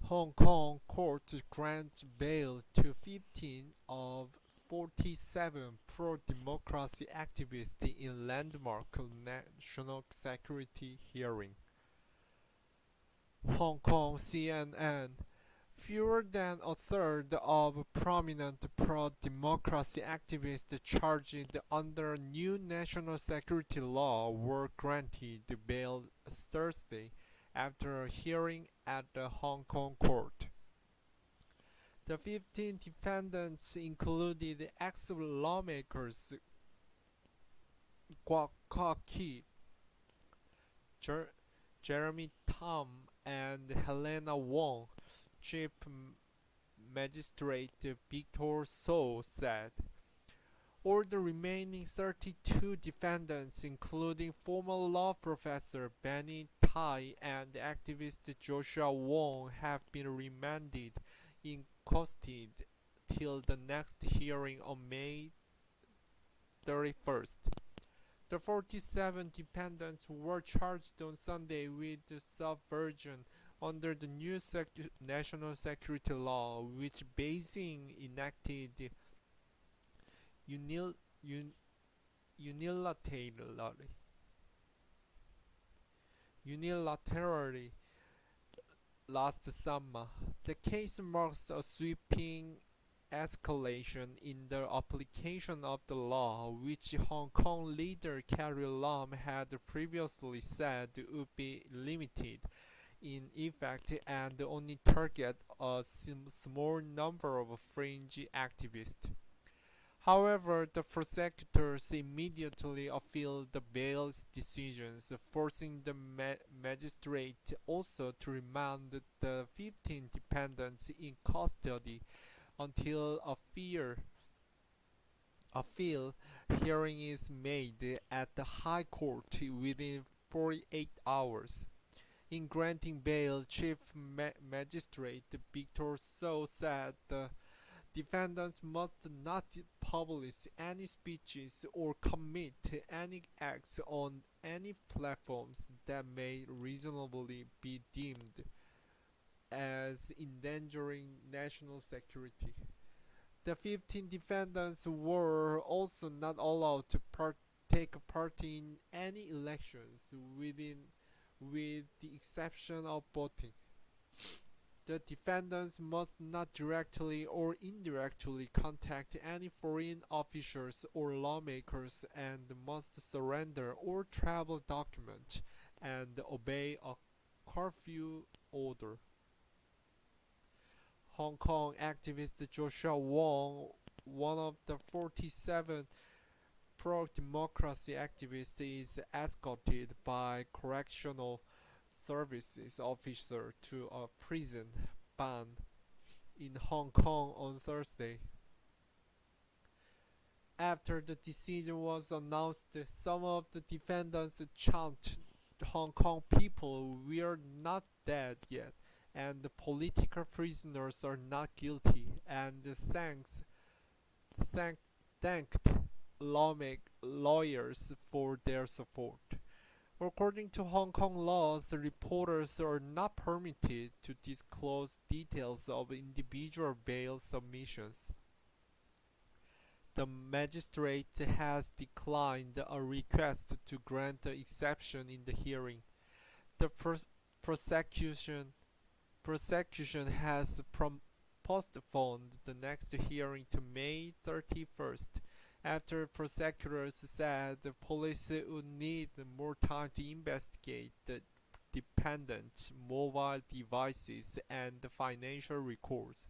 Hong Kong court grants bail to 15 of 47 pro-democracy activists in landmark national security hearing. Hong Kong CNN. Fewer than a third of prominent pro-democracy activists charged under new national security law were granted bail Thursday after a hearing at the Hong Kong court. The 15 defendants included ex-lawmakers Kwok Kee, Jeremy Tam, and Helena Wong. Chief Magistrate Victor So said. All the remaining 32 defendants, including former law professor Benny Tai and activist Joshua Wong, have been remanded in custody till the next hearing on May 31st. The 47 defendants were charged on Sunday with subversion under the new national security law, which Beijing enacted unil- un- unilaterally. Unilaterally last summer. The case marks a sweeping escalation in the application of the law, which Hong Kong leader Carrie Lam had previously said would be limited in effect and only target a small number of fringe activists. However, the prosecutors immediately appealed the bail decisions, forcing the magistrate also to remand the 15 defendants in custody until a appeal hearing is made at the High Court within 48 hours. In granting bail, Chief Magistrate Victor So said the defendants must not publish any speeches or commit any acts on any platforms that may reasonably be deemed as endangering national security. The 15 defendants were also not allowed to take part in any elections with the exception of voting. The defendants must not directly or indirectly contact any foreign officials or lawmakers and must surrender all travel documents and obey a curfew order. Hong Kong activist Joshua Wong, one of the 47 pro-democracy activists, is escorted by correctional services officer to a prison ban in Hong Kong on Thursday. After the decision was announced, some of the defendants chanted, "Hong Kong people, we're not dead yet, and the political prisoners are not guilty," and thank, thanked lawyers for their support. According to Hong Kong laws, reporters are not permitted to disclose details of individual bail submissions. The magistrate has declined a request to grant an exception in the hearing. The prosecution has postponed the next hearing to May 31st after prosecutors said the police would need more time to investigate the dependent mobile devices and the financial records.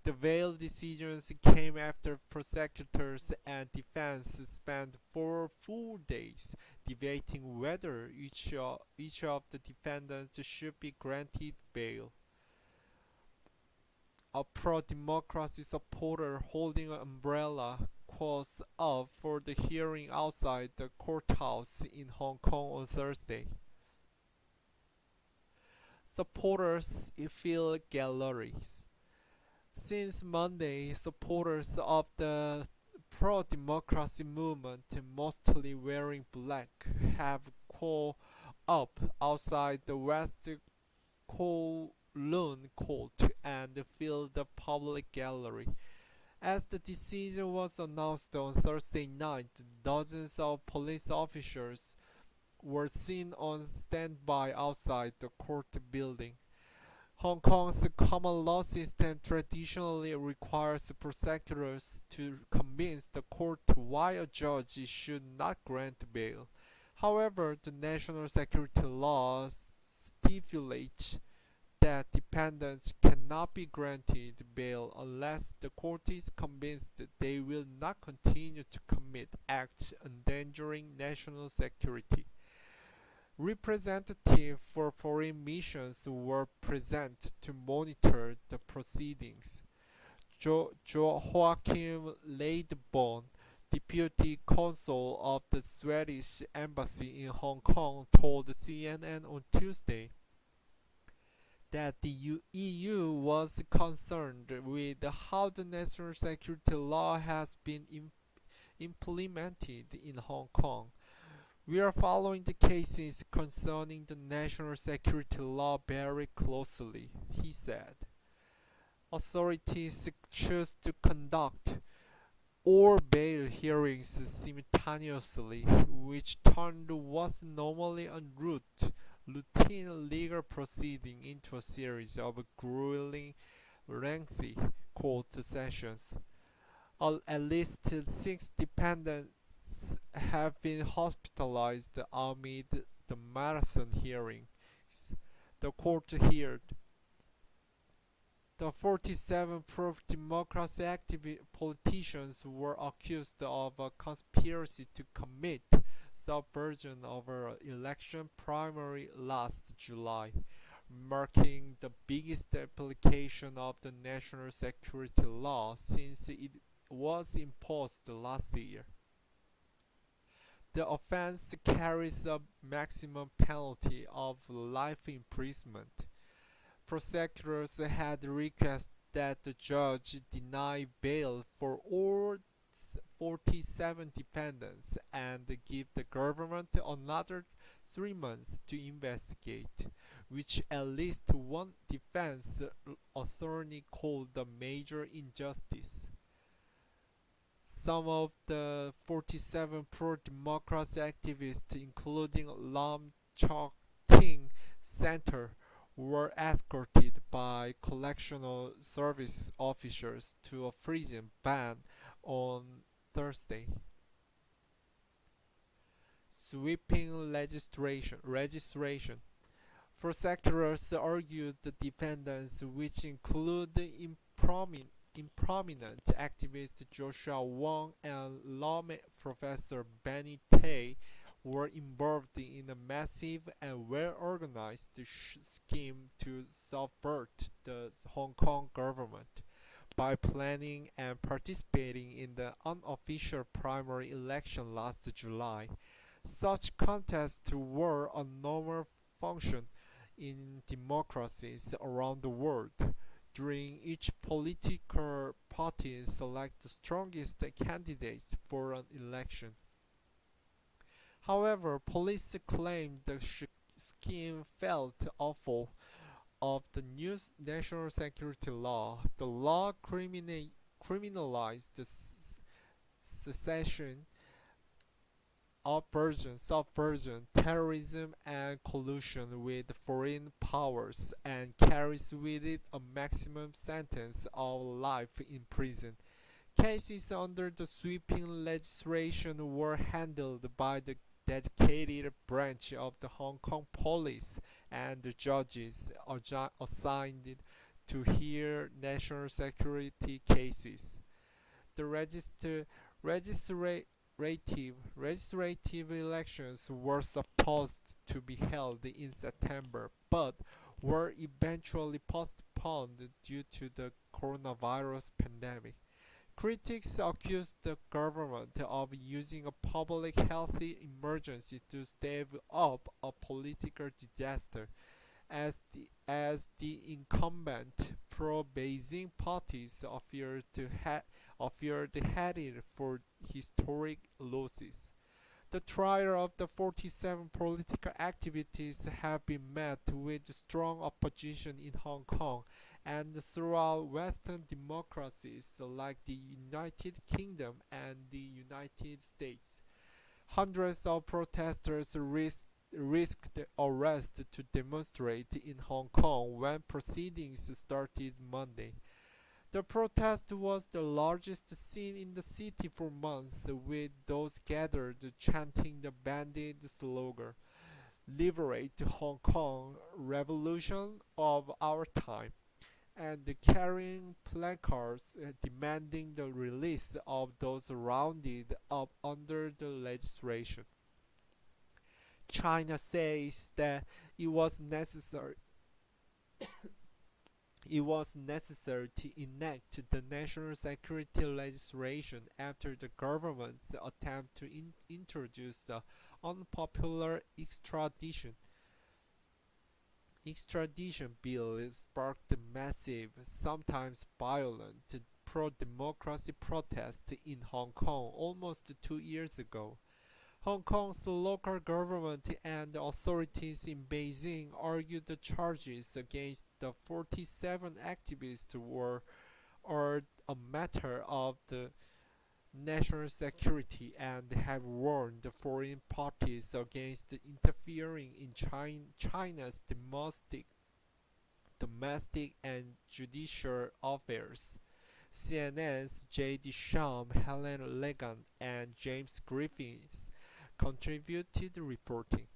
The bail decisions came after prosecutors and defense spent 4 full days debating whether each of the defendants should be granted bail. A pro-democracy supporter holding an umbrella was up for the hearing outside the courthouse in Hong Kong on Thursday. Supporters fill galleries. Since Monday, supporters of the pro-democracy movement, mostly wearing black, have called up outside the West balloon court and filled the public gallery. As the decision was announced on Thursday night, dozens of police officers were seen on standby outside the court building. Hong Kong's common law system traditionally requires prosecutors to convince the court why a judge should not grant bail. However, the national security law stipulates that defendants cannot be granted bail unless the court is convinced they will not continue to commit acts endangering national security. Representatives for foreign missions were present to monitor the proceedings. Joachim Leidborn, deputy consul of the Swedish embassy in Hong Kong, told CNN on Tuesday that the EU was concerned with how the national security law has been implemented in Hong Kong. We are following the cases concerning the national security law very closely, he said. Authorities choose to conduct all bail hearings simultaneously, which turned what's normally a routine legal proceeding into a series of grueling, lengthy court sessions. At least 6 defendants have been hospitalized amid the marathon hearings. The court heard the 47 pro-democracy politicians were accused of a conspiracy to commit subversion of an election primary last July, marking the biggest application of the national security law since it was imposed last year. The offense carries a maximum penalty of life imprisonment. Prosecutors had requested that the judge deny bail for all 47 defendants and give the government another 3 months to investigate, which at least one defense attorney called a major injustice. Some of the 47 pro-democracy activists, including Lam Chok Ting Center, were escorted by correctional service officers to a prison ban on Thursday. Sweeping registration. Prosecutors argued the defendants, which include prominent activist Joshua Wong and law professor Benny Tai, were involved in a massive and well-organized scheme to subvert the Hong Kong government by planning and participating in the unofficial primary election last July. Such contests were a normal function in democracies around the world. During each political party select the strongest candidates for an election. However, police claimed the scheme fell foul of the new national security law. The law criminalized the secession, subversion, terrorism, and collusion with foreign powers, and carries with it a maximum sentence of life in prison. Cases under the sweeping legislation were handled by the dedicated branch of the Hong Kong police and the judges assigned to hear national security cases. The legislative elections were supposed to be held in September, but were eventually postponed due to the coronavirus pandemic. Critics accused the government of using a public health emergency to stave off a political disaster, as the incumbent pro-Beijing parties appeared headed for historic losses. The trial of the 47 political activists have been met with strong opposition in Hong Kong and throughout Western democracies like the United Kingdom and the United States. Hundreds of protesters risked arrest to demonstrate in Hong Kong when proceedings started Monday. The protest was the largest seen in the city for months, with those gathered chanting the bandit slogan, "Liberate Hong Kong, Revolution of Our Time," and carrying placards demanding the release of those rounded up under the legislation. China says that it was necessary it was necessary to enact the national security legislation after the government's attempt to introduce the unpopular extradition bill sparked massive, sometimes violent, pro-democracy protests in Hong Kong almost 2 years ago. Hong Kong's local government and authorities in Beijing argued the charges against the 47 activists are a matter of the national security and have warned foreign parties against interfering in China's domestic and judicial affairs. CNN's J.D. Shum, Helen Legan, and James Griffiths contributed reporting.